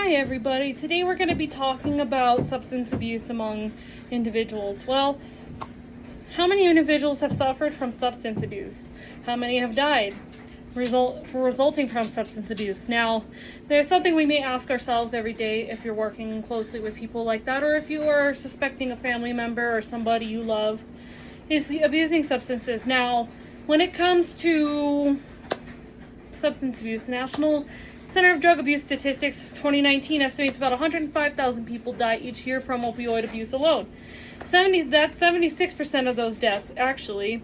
Hi everybody, today we're going to be talking about substance abuse among individuals. Well, how many individuals have suffered from substance abuse? How many have died resulting from substance abuse? Now, there's something we may ask ourselves every day if you're working closely with people like that, or if you are suspecting a family member or somebody you love is abusing substances. Now, when it comes to substance abuse, the National Center of Drug Abuse Statistics 2019 estimates about 105,000 people die each year from opioid abuse alone. That's 76% of those deaths, actually.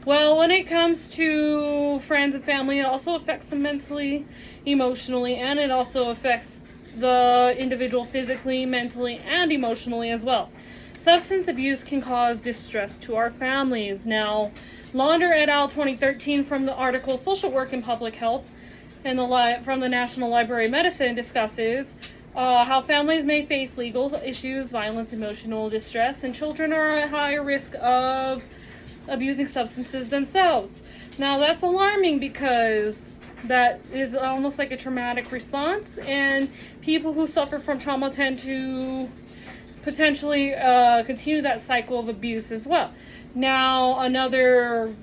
Well, when it comes to friends and family, it also affects them mentally, emotionally, and it also affects the individual physically, mentally, and emotionally as well. Substance abuse can cause distress to our families. Now, Launder et al. 2013 from the article Social Work and Public Health and from the National Library of Medicine discusses how families may face legal issues, violence, emotional distress, and children are at higher risk of abusing substances themselves. Now, that's alarming because that is almost like a traumatic response, and people who suffer from trauma tend to potentially continue that cycle of abuse as well. Now, another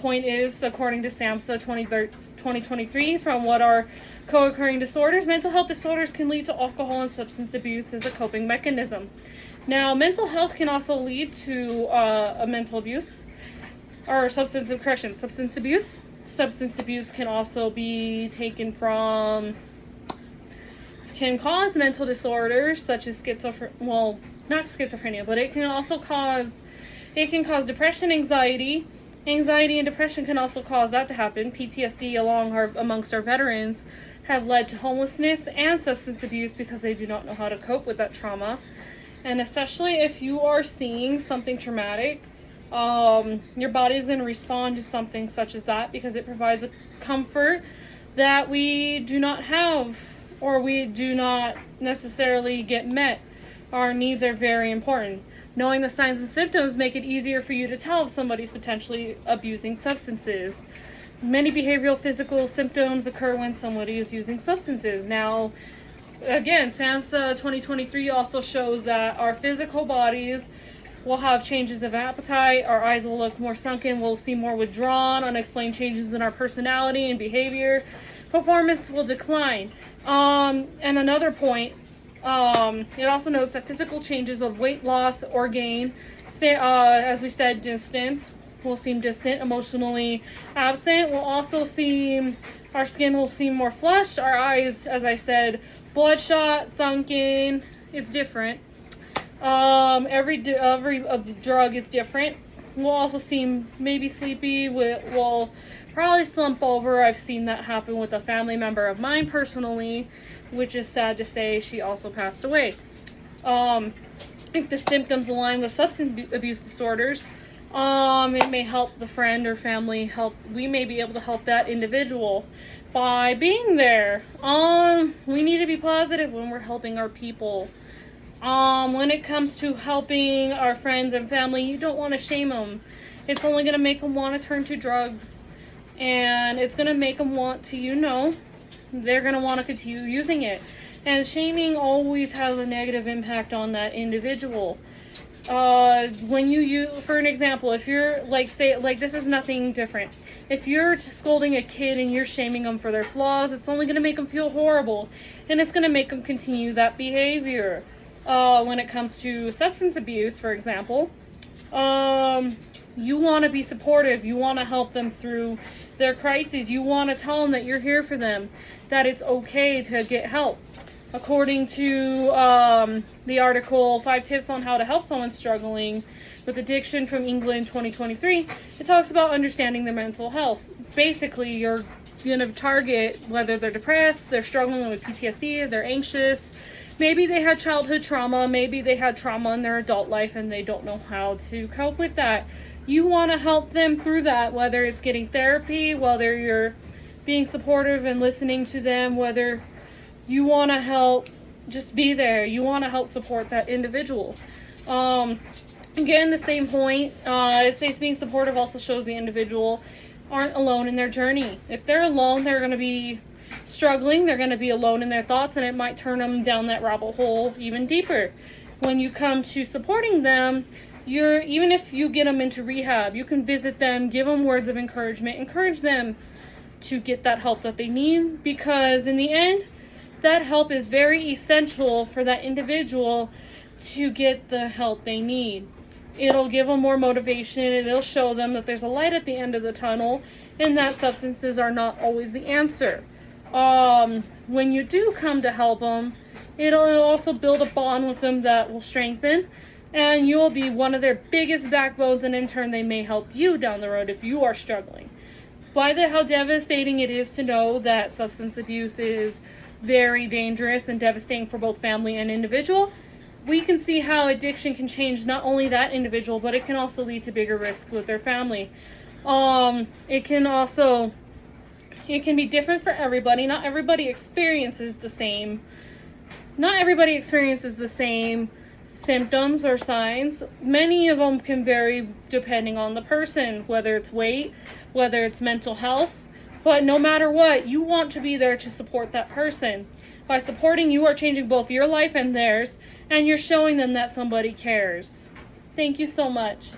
point is, according to SAMHSA 2023, from what are co-occurring disorders, mental health disorders can lead to alcohol and substance abuse as a coping mechanism. Now, mental health can also lead to a mental abuse or substance abuse. Substance abuse can also be taken from, can cause mental disorders such as not schizophrenia, but it can also cause depression, anxiety. Anxiety and depression can also cause that to happen. PTSD amongst our veterans have led to homelessness and substance abuse because they do not know how to cope with that trauma. And especially if you are seeing something traumatic, your body is going to respond to something such as that because it provides a comfort that we do not have, or we do not necessarily get met. Our needs are very important. Knowing the signs and symptoms make it easier for you to tell if somebody's potentially abusing substances. Many behavioral physical symptoms occur when somebody is using substances. Now, again, SAMHSA 2023 also shows that our physical bodies will have changes of appetite, our eyes will look more sunken, we'll see more withdrawn, unexplained changes in our personality and behavior, performance will decline. And another point, it also notes that physical changes of weight loss or gain, as we said, distance, will seem distant, emotionally absent, will also seem, our skin will seem more flushed, our eyes, as I said, bloodshot, sunken, it's different. Every drug is different. We'll also seem maybe sleepy, we'll probably slump over. I've seen that happen with a family member of mine personally, which is sad to say. She also passed away. If the symptoms align with substance abuse disorders, it may help the friend or family we may be able to help that individual by being there. We need to be positive when we're helping our people. When it comes to helping our friends and family, you don't want to shame them. It's only going to make them want to turn to drugs, and it's going to make them want to, they're going to want to continue using it. And shaming always has a negative impact on that individual. When for an example, if you're this is nothing different. If you're scolding a kid and you're shaming them for their flaws, it's only going to make them feel horrible, and it's going to make them continue that behavior. When it comes to substance abuse, for example, you want to be supportive. You want to help them through their crises. You want to tell them that you're here for them, that it's okay to get help. According to the article 5 Tips on How to Help Someone Struggling with Addiction from England 2023, it talks about understanding their mental health. Basically, you're going to target whether they're depressed, they're struggling with PTSD, they're anxious, maybe they had childhood trauma, maybe they had trauma in their adult life and they don't know how to cope with that. You want to help them through that, whether it's getting therapy, whether you're being supportive and listening to them, whether you want to help just be there. You want to help support that individual. Again, the same point, it says being supportive also shows the individual aren't alone in their journey. If they're alone, they're going to be struggling, they're going to be alone in their thoughts, and it might turn them down that rabbit hole even deeper. When you come to supporting them, even if you get them into rehab, you can visit them, give them words of encouragement, encourage them to get that help that they need, because in the end, that help is very essential for that individual to get the help they need. It'll give them more motivation, and it'll show them that there's a light at the end of the tunnel, and that substances are not always the answer. When you do come to help them, it'll also build a bond with them that will strengthen, and you'll be one of their biggest backbones, and in turn they may help you down the road if you are struggling. By how devastating it is to know that substance abuse is very dangerous and devastating for both family and individual, we can see how addiction can change not only that individual, but it can also lead to bigger risks with their family. It can be different for everybody. Not everybody experiences the same symptoms or signs. Many of them can vary depending on the person, whether it's weight, whether it's mental health. But no matter what, you want to be there to support that person. By supporting, you are changing both your life and theirs, and you're showing them that somebody cares. Thank you so much.